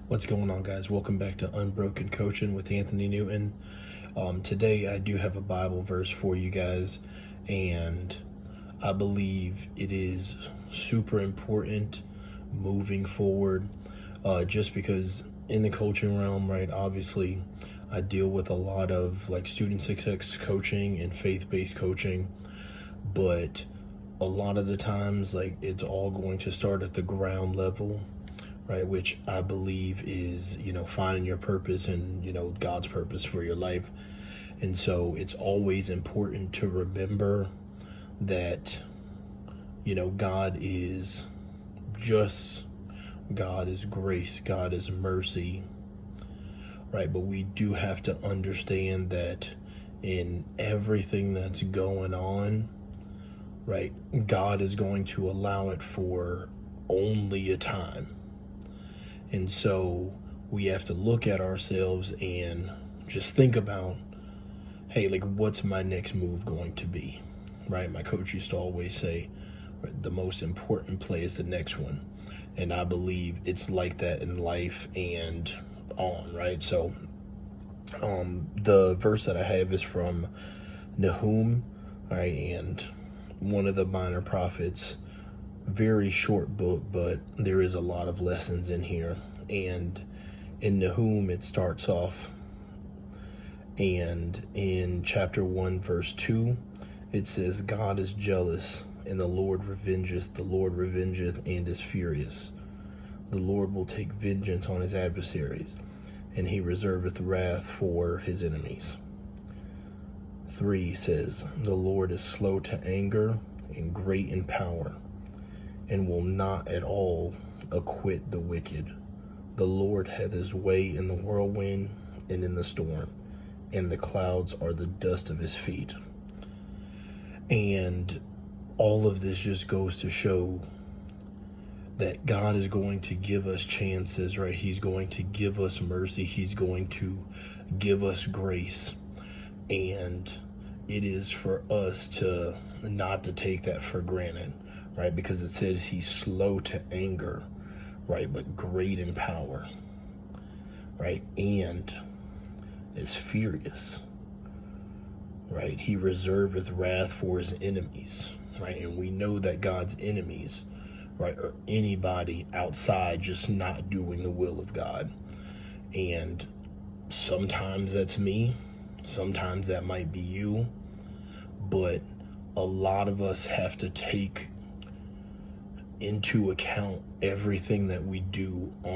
What's going on, guys? Welcome back to Unbroken Coaching with Anthony Newton. Today I do have a Bible verse for you guys, and I believe it is super important moving forward, just because in the coaching realm, right, obviously I deal with a lot of like student success coaching and faith-based coaching, but a lot of the times, like, it's all going to start at the ground level, right? Which I believe is, finding your purpose and, God's purpose for your life. And so it's always important to remember that, God is just, God is grace, God is mercy, right? But we do have to understand that in everything that's going on, right, God is going to allow it for only a time. And so we have to look at ourselves and just think about, hey, like, what's my next move going to be, right? My coach used to always say, right, the most important play is the next one. And I believe it's like that in life and on, right? So the verse that I have is from Nahum, right? And one of the minor prophets. Very short book, but there is a lot of lessons in here. And in Nahum, it starts off, and in chapter 1, verse 2, it says, God is jealous, and the Lord revengeth and is furious. The Lord will take vengeance on his adversaries, and he reserveth wrath for his enemies. 3 says, the Lord is slow to anger and great in power, and will not at all acquit the wicked. The Lord hath his way in the whirlwind and in the storm, and the clouds are the dust of his feet. And all of this just goes to show that God is going to give us chances, right? He's going to give us mercy. He's going to give us grace. And it is for us to not to take that for granted, right? Because it says he's slow to anger, right? But great in power, right? And is furious, right? He reserveth wrath for his enemies, right? And we know that God's enemies, right, are anybody outside just not doing the will of God. And sometimes that's me, sometimes that might be you, but a lot of us have to take into account everything that we do on